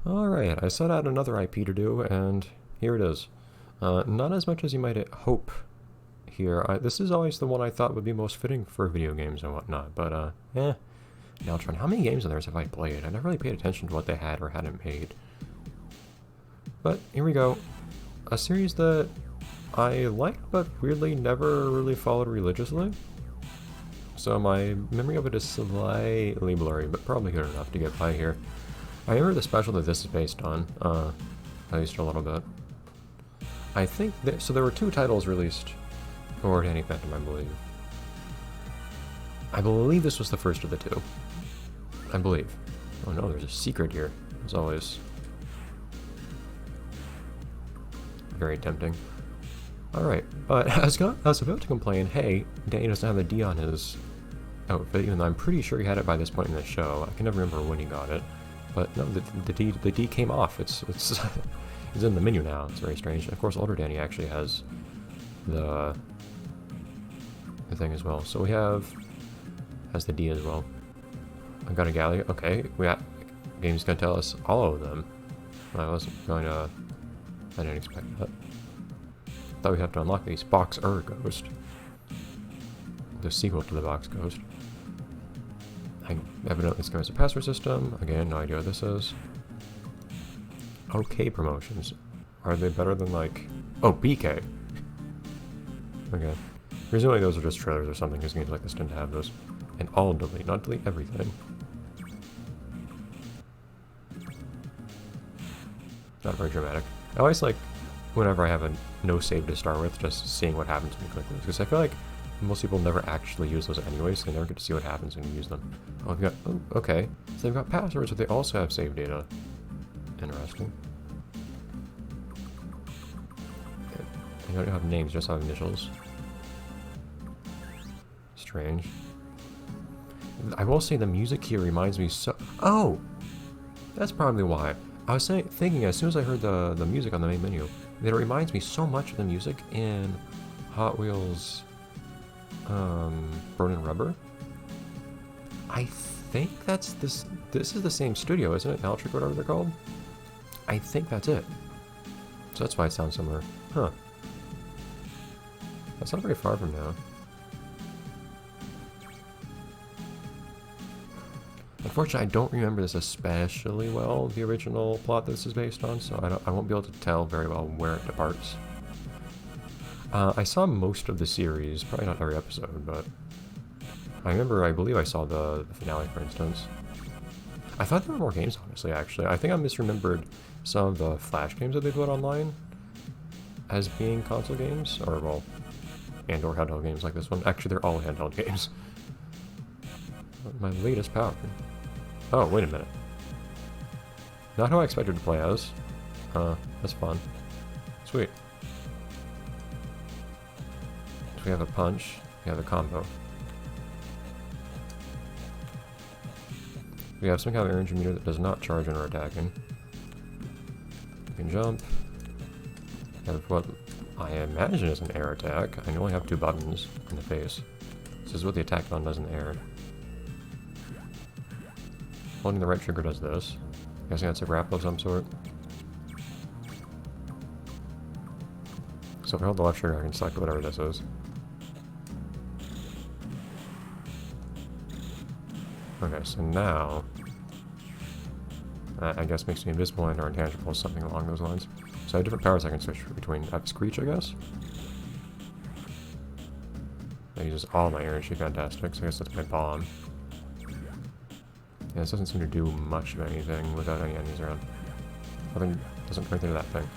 Alright, I set out another IP to do, and here it is. Not as much as you might hope here. This is always the one I thought would be most fitting for video games and whatnot, but, Now trying, how many games of theirs have I played? I never really paid attention to what they had or hadn't made. But, here we go. A series that I liked, but weirdly never really followed religiously. So my memory of it is slightly blurry, but probably good enough to get by here. I remember the special that this is based on, at least a little bit. I think that, so there were two titles released for Danny Phantom, I believe. I believe this was the first of the two. I believe. Oh no, there's a secret here, as always. Very tempting. Alright, but I was about to complain, hey, Danny doesn't have the D on his outfit, even though I'm pretty sure he had it by this point in the show. I can never remember when he got it. But no, the D came off. It's it's in the menu now. It's very strange. Of course, older Danny actually has the thing as well. So we has the D as well. I got a galley. Okay, game's gonna tell us all of them. I wasn't going to. I didn't expect that. Thought we'd have to unlock these. Box Ghost. The sequel to the Box Ghost. Evidently this game has a password system. Again, no idea what this is. OK promotions. Are they better than like... Oh, BK. Okay. Presumably those are just trailers or something, because games like this tend to have those. And all delete, not delete everything. Not very dramatic. I always like, whenever I have a no save to start with, just seeing what happens when you click those. Because I feel like most people never actually use those anyway, so they never get to see what happens when you use them. Oh, okay. So they've got passwords, but they also have save data. Interesting. They don't have names, just have initials. Strange. I will say the music here reminds me so... Oh! That's probably why. I was thinking as soon as I heard the music on the main menu, that it reminds me so much of the music in Hot Wheels Burning Rubber. I think that's this is the same studio, isn't it? Altric, whatever they're called. I think that's it. So that's why it sounds similar. Huh. That's not very far from now. Unfortunately, I don't remember this especially well, the original plot this is based on, so I won't be able to tell very well where it departs. I saw most of the series, probably not every episode, but I believe I saw the finale, for instance. I thought there were more games, honestly, actually. I think I misremembered some of the Flash games that they put online as being console games, or, well, and/or handheld games like this one. Actually, they're all handheld games. My latest power. Oh, wait a minute. Not who I expected to play as. That's fun. Sweet. So we have a punch, we have a combo. We have some kind of energy meter that does not charge when we're attacking. We can jump. We have what I imagine is an air attack. I only have two buttons in the face. This is what the attack button does in the air. Holding the right trigger does this. I'm guessing that's a grapple of some sort. So if I hold the left trigger, I can select whatever this is. Okay, so now... I guess makes me invisible and or intangible, something along those lines. So I have different powers I can switch between. I have Screech, I guess? That uses all my energy, fantastic, so I guess that's my bomb. Yeah, this doesn't seem to do much of anything without any enemies around. Nothing doesn't go through that thing.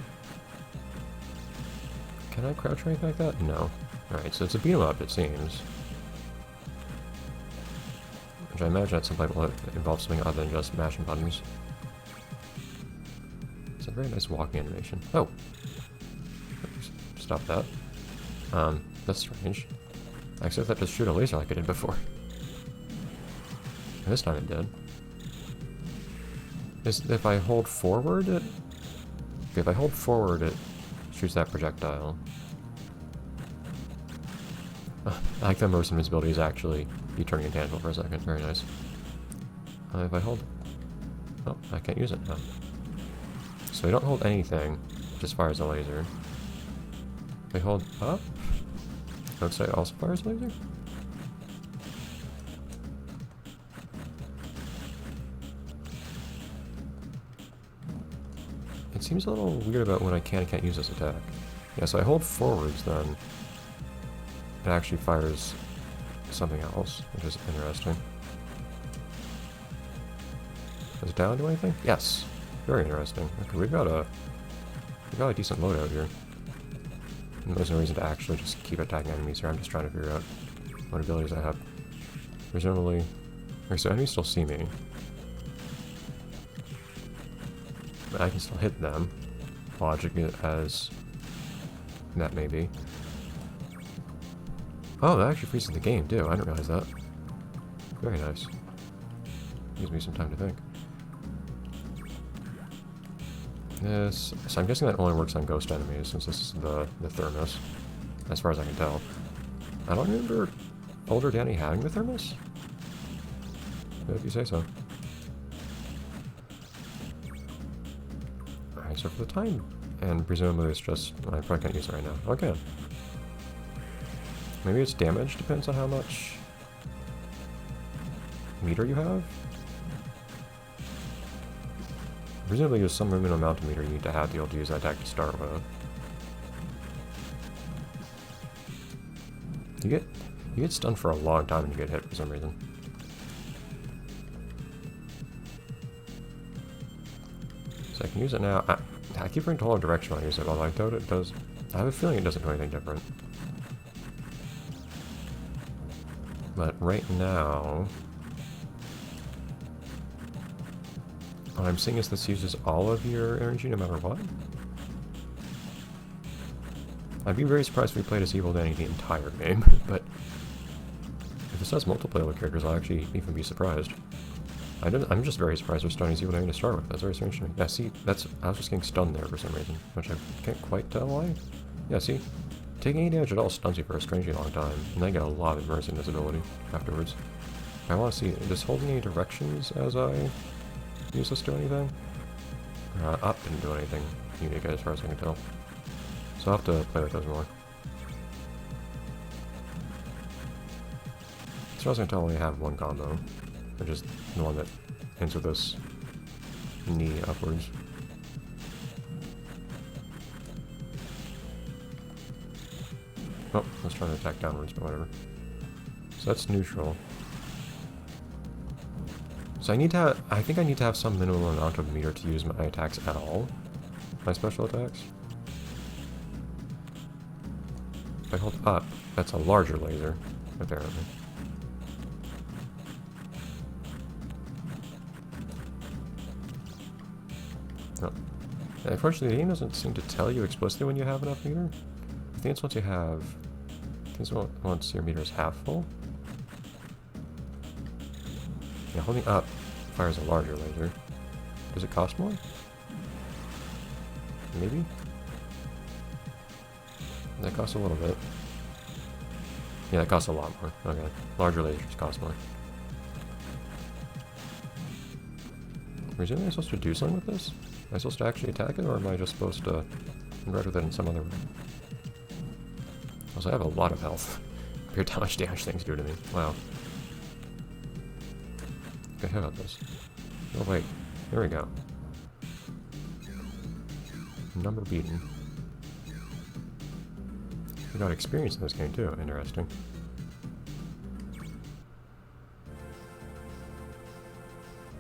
Can I crouch or anything like that? No. Alright, so it's a beat 'em up, it seems. Which I imagine at some point will involve something other than just mashing buttons. It's a very nice walking animation. Oh! Stop that. That's strange. I expect that to shoot a laser like I did before. And this time it did. If I hold forward, it... Okay, if I hold forward, it shoots that projectile. I like that most invisibility is actually be turning intangible for a second. Very nice. If I hold... Oh, I can't use it now. So they don't hold anything, just fires a laser. They hold up? Looks like it also fires a laser? It seems a little weird about when I can and can't use this attack. Yeah, so I hold forwards then. It actually fires something else, which is interesting. Does down do anything? Yes. Very interesting. Okay, we've got a decent loadout here. And there's no reason to actually just keep attacking enemies here. I'm just trying to figure out what abilities I have. Presumably... Okay, so enemies still see me. But I can still hit them. Logic as that may be. Oh, that actually freezes the game too. I didn't realize that. Very nice. Gives me some time to think. This, so I'm guessing that only works on ghost enemies since this is the thermos, as far as I can tell. I don't remember older Danny having the thermos. If you say so. Alright, so for the time, and presumably it's just, I probably can't use it right now. Okay. Maybe it's damage, depends on how much meter you have. Presumably there's some minimum amount of meter you need to have to be able to use that attack to start with. You get stunned for a long time and you get hit for some reason. So I can use it now. I keep forgetting to hold direction when I use it, although I doubt it does. I have a feeling it doesn't do anything different. But right now, what I'm seeing is this uses all of your energy no matter what. I'd be very surprised if we played as Evil Danny the entire game, but if this has multiplayer characters, I'll actually even be surprised. I'm just very surprised we're starting as Evil Danny to start with. That's very strange to me. Yeah, see, I was just getting stunned there for some reason, which I can't quite tell why. Yeah, see? Taking any damage at all stuns you for a strangely long time, and then I get a lot of immersiveness ability afterwards. I want to see, does holding any directions as I use this do anything? Up didn't do anything unique as far as I can tell. So I'll have to play with those more. As far as I can tell, I only have one combo, which is the one that ends with this knee upwards. Oh, let's try to attack downwards, but whatever. So that's neutral. So I think I need to have some minimum amount of meter to use my attacks at all. My special attacks. If I hold up, that's a larger laser, apparently. Oh. Unfortunately, the game doesn't seem to tell you explicitly when you have enough meter. I think it's once you have... I think it's once your meter is half full. Yeah, holding up fires a larger laser. Does it cost more? Maybe? That costs a little bit. Yeah, that costs a lot more. Okay. Larger lasers cost more. Presumably I'm supposed to do something with this? Am I supposed to actually attack it, or am I just supposed to interact with it in some other way? Also, I have a lot of health compared to how much damage things do to me. Wow. Okay, how about this? Oh wait, there we go. Number beaten. We got experience in this game too, interesting.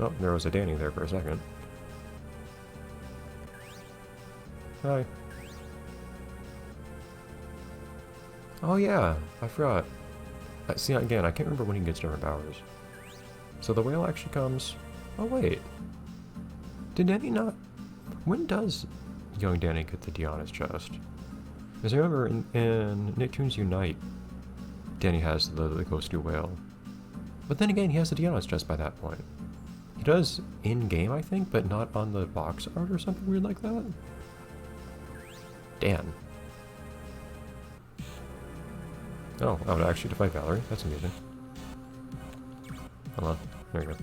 Oh, there was a Danny there for a second. Hi. Oh yeah, I forgot. See, again, I can't remember when he gets different powers. So the whale actually comes... Oh wait. Did Danny not... When does young Danny get the Diana's chest? Because I remember in Nicktoons Unite, Danny has the ghostly whale. But then again, he has the Diana's chest by that point. He does in-game, I think, but not on the box art or something weird like that. Dan. Oh, I would actually defy Valerie. That's amusing. Hold on. There we go.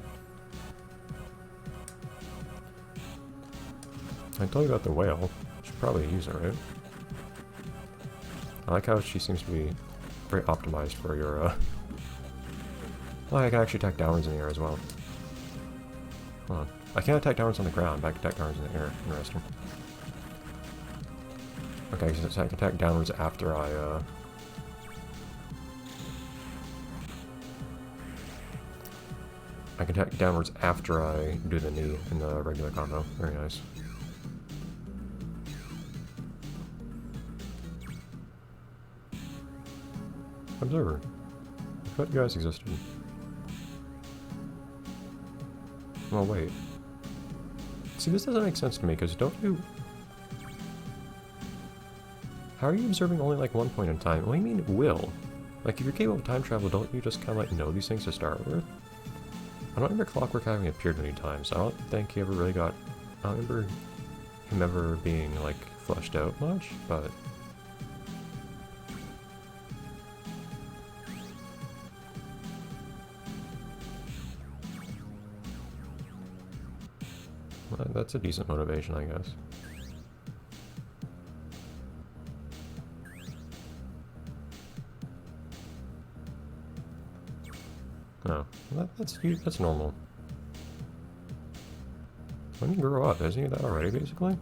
I told you about the whale. Should probably use it, right? I like how she seems to be very optimized for your, Well, I can actually attack downwards in the air as well. Hold on. I can't attack downwards on the ground, but I can attack downwards in the air. Interesting. Okay, so I can attack downwards after I can attack downwards after I do the knee in the regular combo. Very nice. Observer. I thought you guys existed. Well, wait. See, this doesn't make sense to me, because don't you... How are you observing only, like, one point in time? What do you mean, will? Like, if you're capable of time travel, don't you just kind of, like, know these things to start with? I don't remember Clockwork having appeared many times. I don't think he ever really got... I don't remember him ever being, like, fleshed out much, but... Well, that's a decent motivation, I guess. No, that's normal. When you grow up, isn't he that already, basically?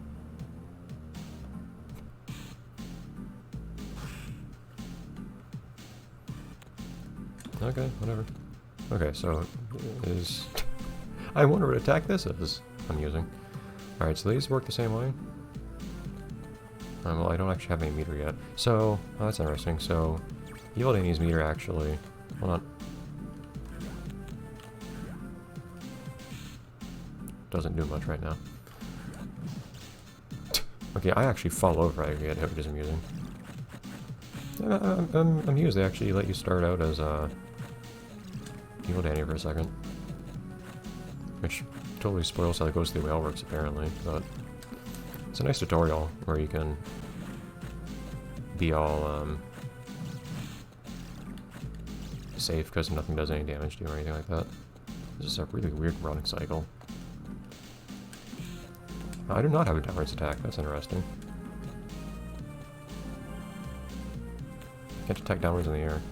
Okay, whatever. Okay, so is I wonder what attack this is I'm using. Alright, so these work the same way. Well, I don't actually have any meter yet. So, oh, that's interesting. So, Evil Danny's meter actually... Hold on. Doesn't do much right now. Okay, I actually fall over. I get hit, which is amusing. I'm amused they actually let you start out as Evil Danny for a second. Which totally spoils how the Ghost of the Whale works, apparently, but it's a nice tutorial where you can be all safe because nothing does any damage to you or anything like that. This is a really weird running cycle. I do not have a downwards attack, that's interesting. I can't attack downwards in the air.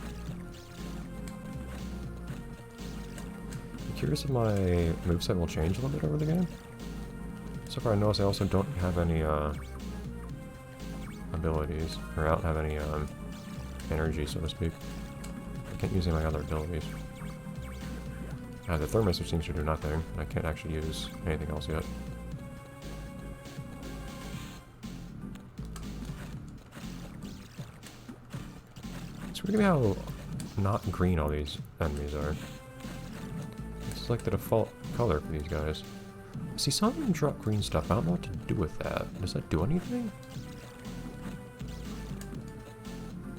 I'm curious if my moveset will change a little bit over the game. So far I notice I also don't have any abilities, or I don't have any energy, so to speak. I can't use any of my other abilities. The Thermos, which seems to do nothing. I can't actually use anything else yet. It's weird how not green all these enemies are. It's like the default color for these guys. See, some of them drop green stuff. I don't know what to do with that. Does that do anything?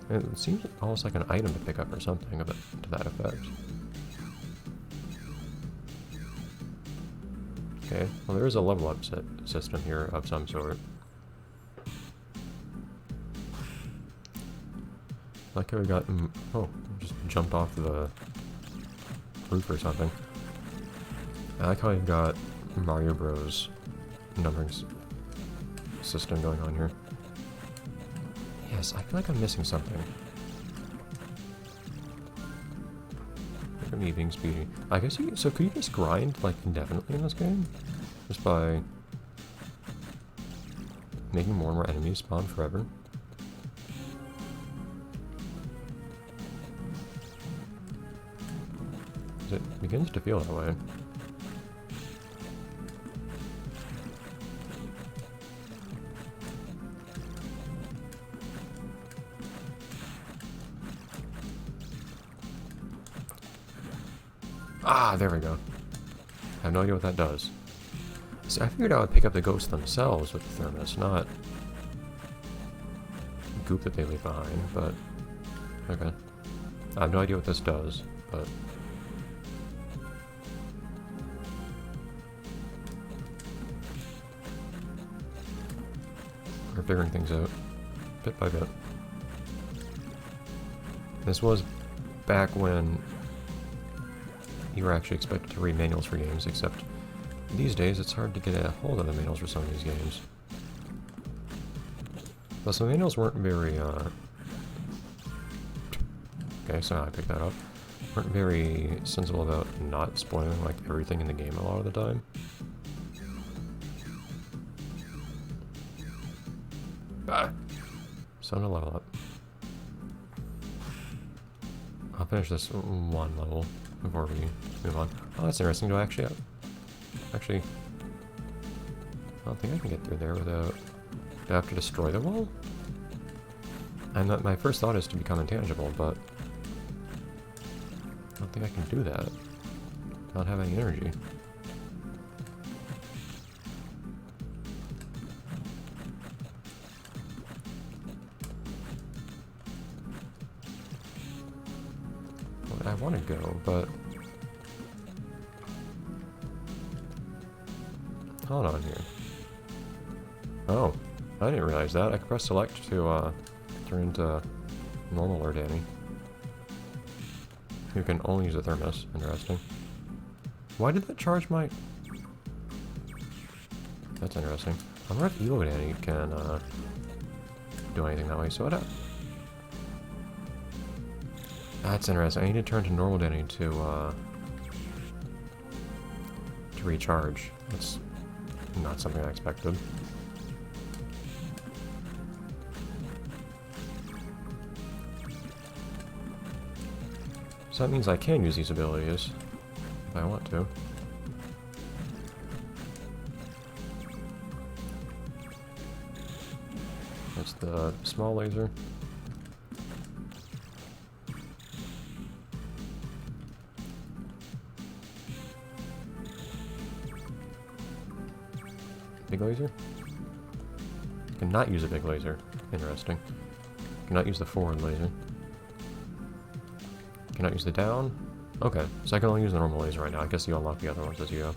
It seems almost like an item to pick up or something of it, to that effect. Okay, well there is a level up system here of some sort. Like how we got... oh, just jumped off the roof or something. I like how you got Mario Bros. Numbering system going on here. Yes, I feel like I'm missing something. Look at me being speedy. I guess you... So could you just grind, like, indefinitely in this game? Just by making more and more enemies spawn forever? It begins to feel that way. Ah, there we go. I have no idea what that does. See, I figured I would pick up the ghosts themselves with the thermos, not goop that they leave behind, but okay. I have no idea what this does, but we're figuring things out, bit by bit. This was back when you were actually expected to read manuals for games, except these days it's hard to get a hold of the manuals for some of these games. Plus the manuals weren't very, okay, so I picked that up. Weren't very sensible about not spoiling, like, everything in the game a lot of the time. Ah! So to level up. I'll finish this one level before we move on. Oh, that's interesting. Do I actually have... Actually... I don't think I can get through there without... Do I have to destroy the wall? And that, my first thought is to become intangible, but... I don't think I can do that. Not have any energy. I want to go, but... Hold on here. Oh, I didn't realize that. I could press select to turn into normal or Danny. You can only use a thermos. Interesting. Why did that charge my... That's interesting. I wonder if Evil Danny can do anything that way. So what? That's interesting. I need to turn to normal Danny to recharge. That's not something I expected. So that means I can use these abilities if I want to. That's the small laser. Big laser? Cannot use a big laser. Interesting. Cannot use the forward laser. Cannot use the down? Okay, so I can only use the normal laser right now. I guess you unlock the other ones as you go.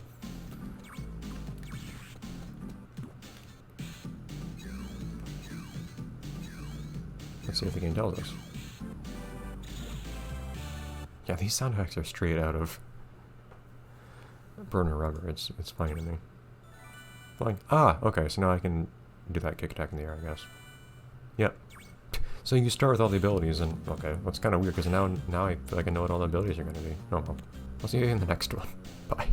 Let's see if the game tells us. Yeah, these sound effects are straight out of Burner Rubber. It's funny to me. Flying. Ah, okay, so now I can do that kick attack in the air, I guess. Yep. So you start with all the abilities, and okay, that's kind of weird because now I feel like I know what all the abilities are going to be. Oh well. I'll see you in the next one. Bye.